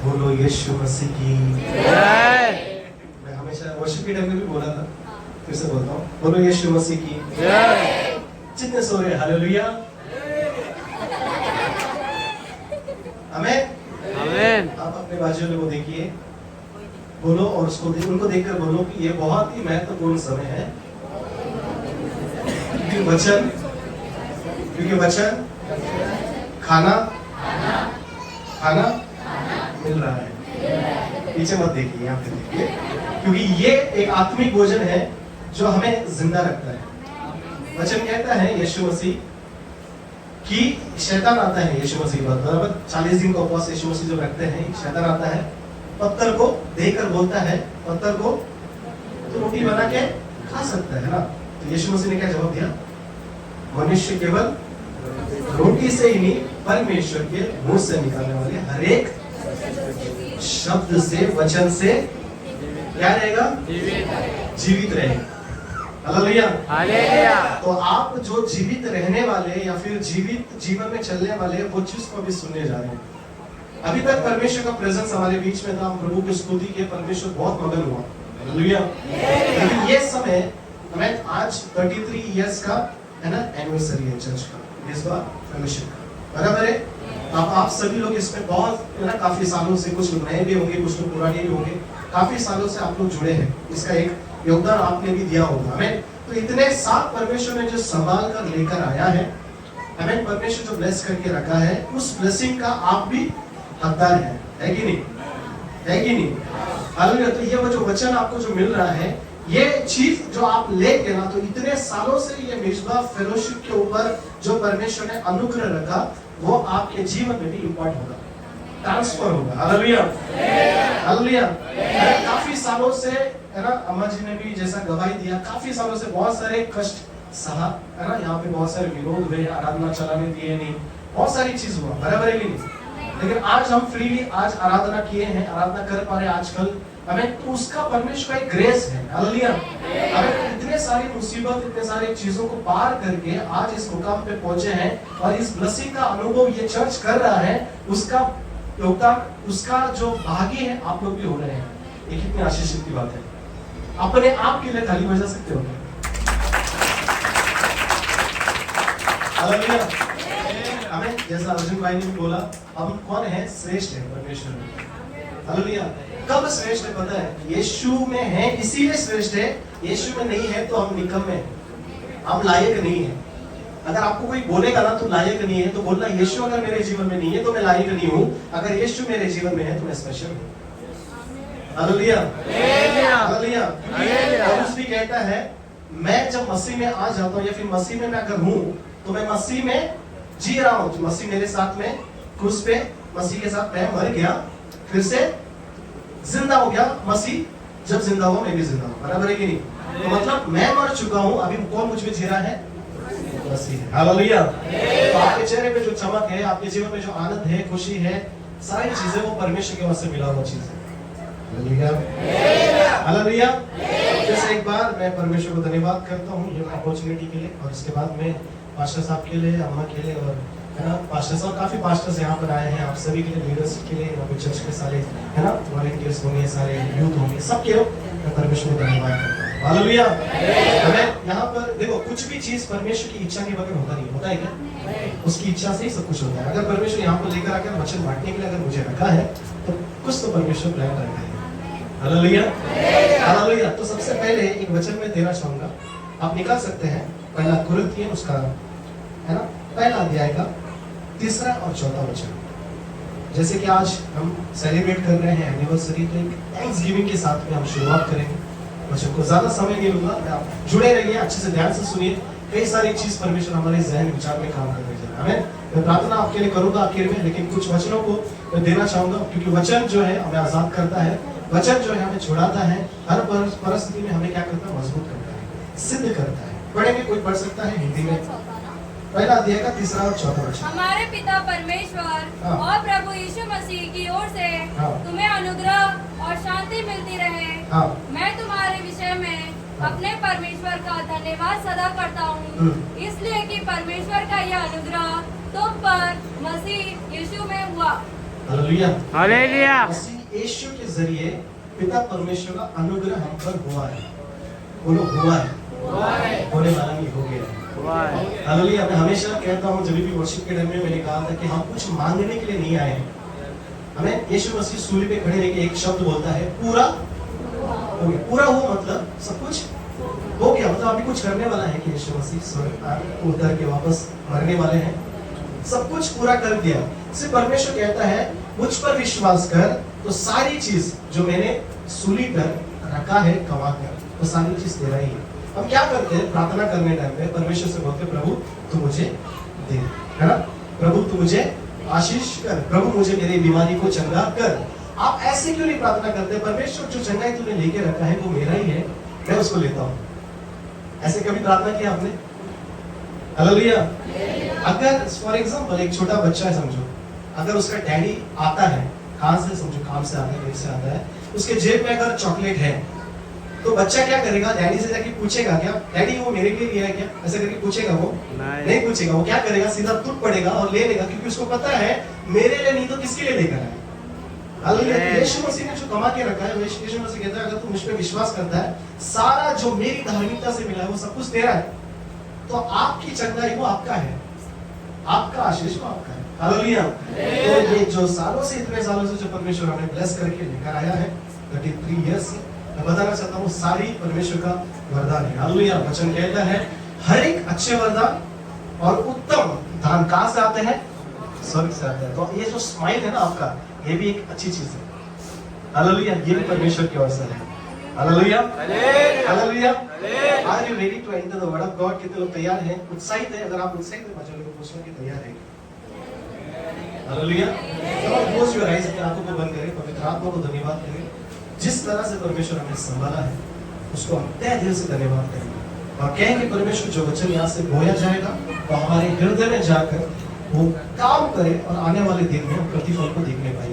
बोलो यीशु मसीह की। मैं हमेशा वर्शिप के टाइम में भी बोला था, फिर से बोलता हूँ, बोलो यीशु मसीह की। जितने सो रहे हालेलुया। आमीन आमीन। आप अपने बाजू वाले को देखिए, बोलो और उनको देखकर बोलो कि ये बहुत ही महत्वपूर्ण समय है, क्योंकि वचन खाना मिल रहा है। पीछे मत देखिए, यहाँ पे देखिए, क्योंकि ये एक आत्मिक भोजन है जो हमें जिंदा रखता है। वचन कहता है यीशु मसीह कि शैतान आता है, यीशु मसीह बराबर 40 दिन का उपवास यीशु मसीह जो रखते हैं, शैतान आता है, पत्थर को देखकर बोलता है, पत्थर को तो रोटी बना के खा सकता है ना। तो यीशु मसीह ने क्या जवाब दिया? मनुष्य केवल रोटी से ही नहीं, परमेश्वर के मुंह से निकालने वाले हर एक शब्द से, वचन से क्या रहेगा? जीवित रहेगा। Hallelujah hallelujah. तो आप जो जीवित रहने वाले या फिर जीवित जीवन में चलने वाले, वो चीज को अभी सुनने जा रहे हैं। अभी तक परमेश्वर का प्रेजेंस हमारे बीच में था, हम प्रभु की स्तुति के, परमेश्वर बहुत मगन हुआ। हालेलुया। लेकिन ये समय हमें आज 33 इयर्स का है ना एनिवर्सरी है चर्च का, इस बार फेलोशिप का, बराबर है। आप सभी लोग इसमें बहुत है ना, काफी सालों से, कुछ लोग नए भी होंगे, कुछ लोग पुराने भी होंगे, काफी सालों से आप लोग जुड़े हैं, इसका एक योगदान आपने भी दिया होगा। हमें तो इतने साथ परमेश्वर ने जो संभाल कर लेकर आया है, हमें परमेश्वर जो ब्लेस करके रखा है, उस ब्लेसिंग का आप भी हकदार है कि नहीं? है कि नहीं? हालेलुया। तो ये वो जो वचन आपको जो मिल रहा है, ये चीज जो आप लेके ना, तो इतने सालों से ये मिज़बा फेलोशिप के ऊपर जो परमेश्वर ने अनुग्रह रखा, वो आपके जीवन में भी इम्पॉर्ट होगा, ट्रांसफर होगा। Hallelujah hallelujah. काफी सालों से है ना, अम्मा जी ने भी जैसा गवाही दिया, काफी सालों से बहुत सारे कष्ट सहा है ना, यहाँ पे बहुत सारे विरोध हुए, आराधना चलाने दिए नहीं, बहुत सारी चीज हुआ, बराबर है कि नहीं? लेकिन आज हम फ्रीली आज आराधना किए हैं, आराधना कर पा रहे हैं आजकल, हमें तो उसका परमेश्वर का एक ग्रेस है। हालेलुया। हमें इतने सारी मुसीबत, इतने सारी चीजों को पार करके आज इस मुकाम पे पहुंचे हैं, और इस ब्लेसिंग का अनुभव ये चर्च कर रहा है, उसका योगदान, उसका जो भागी है आप लोग भी हो रहे हैं। ये कितनी आशीषित की बात है। अपने आप के लिए ताली बजा सकते हो। हालेलुया। हमें जैसा अर्जुन भाई ने भी बोला, हम कौन है? श्रेष्ठ है परमेश्वर में। हालेलुया। कब श्रेष्ठ है पता है? यीशु में है इसीलिए श्रेष्ठ है, यीशु में नहीं है तो हम निकम्मे हैं, हम लायक नहीं है। अगर आपको कोई बोलेगा ना तो लायक नहीं है, तो बोलना यीशु अगर मेरे जीवन में नहीं है तो मैं लायक नहीं हूँ, अगर यीशु मेरे जीवन में है तो मैं स्पेशल हूँ। Hallelujah hallelujah. पौलुस भी कहता है, मैं जब मसीह में आ जाता हूँ या फिर मसीह में मैं अगर हूँ, तो मैं मसीह में जी रहा हूँ, तो मसीह मेरे साथ में क्रूस पे मसीह के साथ मैं मर गया, फिर से जिंदा हो गया। मसीह जब जिंदा हुआ मैं भी जिंदा हूँ, बराबर है कि नहीं? तो मतलब मैं मर चुका हूँ, अभी कौन मुझ में जी रहा है? मसीह है। हालेलुया। तो आपके चेहरे पे जो चमक है, आपके जीवन में जो आनंद है, खुशी है, सारी चीजें वो परमेश्वर के वजह से मिला हुआ चीज है। Hallelujah hallelujah. जैसे एक बार मैं परमेश्वर को धन्यवाद करता हूँ ये अपॉर्चुनिटी के लिए, और इसके बाद में पास्टर साहब के लिए, अम्मा के लिए, और है ना पास्टर साहब, काफी पास्टर्स यहाँ पर आए हैं, आप सभी के लिए, लीडर्स के लिए, यहाँ पे चर्च के सारे है ना वॉलंटियर्स होंगे, सारे यूथ होंगे, सबके मैं परमेश्वर को धन्यवाद करता हूँ। हालेलुया। हमें यहाँ पर देखो, कुछ भी चीज परमेश्वर की इच्छा के बगैर होता नहीं, होता है क्या? उसकी इच्छा से ही सब कुछ होता है। अगर परमेश्वर यहाँ पर लेकर आकर वचन बांटने के लिए अगर मुझे रखा है, तो कुछ तो परमेश्वर प्लान रखा है। Hallelujah hallelujah. तो सबसे पहले एक वचन में देना चाहूंगा, आप निकाल सकते हैं, पहला कुरिन्थियन उसका है ना पहला अध्याय का 3 और 4 वचन। जैसे कि आज हम सेलिब्रेट कर रहे हैं एनिवर्सरी, तो एक थैंक्सगिविंग के साथ में हम शुरुआत करेंगे। वचन को ज्यादा समय नहीं लूंगा, आप जुड़े रहिए, अच्छे से ध्यान से सुनिए, कई सारी चीज परमेश्वर हमारे जहन विचार में काम करने जा रहा है। मैं प्रार्थना आपके लिए करूंगा आखिर में, लेकिन कुछ वचनों को मैं देना चाहूंगा, क्योंकि वचन जो है हमें आजाद करता है, वचन जो है हमें छुड़ाता है, हर परिस्थिति में हमें क्या करता है? मजबूत करता है, सिद्ध करता है। पढ़ेंगे, कोई पढ़ सकता है हिंदी में? पहला अध्याय का 3 और 4 वचन। हमारे पिता परमेश्वर और प्रभु यीशु मसीह की ओर से तुम्हें अनुग्रह और शांति मिलती रहे। मैं तुम्हारे विषय में अपने परमेश्वर का धन्यवाद सदा करता हूँ, इसलिए कि परमेश्वर का यह अनुग्रह तुम पर मसीह यीशु में हुआ। हालेलुया। हालेलुया। मसीह यीशु के जरिए पिता परमेश्वर का अनुग्रह हम पर हुआ है। बोलो हुआ है, होने वाला नहीं, हो गया है। हालेलुया। मैं हमेशा कहता हूँ, जब भी वर्शिप के टाइम में मैंने कहा था कि हम कुछ मांगने के लिए नहीं आए हैं। हमें यीशु मसीह सूली पे खड़े रह के एक शब्द बोलता है, पूरा हो गया। पूरा हो मतलब सब कुछ हो गया, मतलब अभी कुछ करने वाला है कि यीशु मसीह स्वर्ग उतर के वापस मरने वाले हैं, सब कुछ पूरा कर दिया। सिर्फ परमेश्वर कहता है मुझ पर विश्वास कर तो सारी चीज जो मैंने सूली पर रखा है कमा कर, वो सारी चीज तेरा ही है। हम क्या करते हैं प्रार्थना करने टाइम पे परमेश्वर से बोलते, प्रभु तू मुझे दे, है ना, प्रभु तू मुझे आशीष कर, प्रभु मुझे मेरी बीमारी को चंगा कर। आप ऐसे क्यों नहीं प्रार्थना करते, परमेश्वर जो चंगाई तूने लेके रखा है वो मेरा ही है, मैं उसको लेता हूँ। ऐसे कभी प्रार्थना किया आपने? हालेलुया। अगर फॉर एग्जांपल एक छोटा बच्चा है समझो, अगर उसका डैडी आता है, कहां से समझो, काम से आता है, कहीं से आता है, उसके जेब में अगर चॉकलेट है तो बच्चा क्या करेगा, डैडी से जाके पूछेगा क्या, डैडी वो मेरे लिए लिया है क्या, ऐसे करके पूछेगा? वो नहीं पूछेगा। वो क्या करेगा, सीधा टूट पड़ेगा और ले लेगा, क्योंकि उसको पता है मेरे लिए नहीं तो किसके लिए लेकर आए। हालेलुया। यीशु मसीह ने जो कमा के रखा है, यीशु मसीह कहता है अगर तू मुझ पे विश्वास करता है, सारा जो मेरी धार्मिकता से मिला है वो सब कुछ तेरा है। तो आपकी चंगाई वो आपका है, आपका आशीष वो आपका है। हालेलुया। तो ये जो सालों से, इतने सालों से जो परमेश्वर हमें ब्लेस करके लेकर आया है 33 इयर्स से, मैं बताना चाहता हूँ सारी परमेश्वर का वरदान है। हालेलुया। वचन कहता है हर एक अच्छे वरदान और उत्तम दान कहां से आते हैं? स्वर्ग से आते हैं। तो ये जो स्माइल है ना आपका, ये भी एक अच्छी चीज है। हालेलुया। ये भी परमेश्वर की ओर से है। Hallelujah. Hallelujah. Are you ready to enter the word of God? कितने लोग तैयार हैं, उत्साहित हैं? अगर आप उत्साहित हैं, बच्चों को पूछने के तैयार हैं? हालेलुया। क्लोज योर आईज, आंखों को बंद करें, पवित्र आत्मा को धन्यवाद करें। जिस तरह से परमेश्वर हमें संभाला है उसको हम तहे दिल से धन्यवाद करेंगे और कहेंगे परमेश्वर जो वचन यहाँ से बोया जाएगा तो हमारे हृदय में जाकर वो काम करे और आने वाले दिन में प्रतिफल को देखने पाए।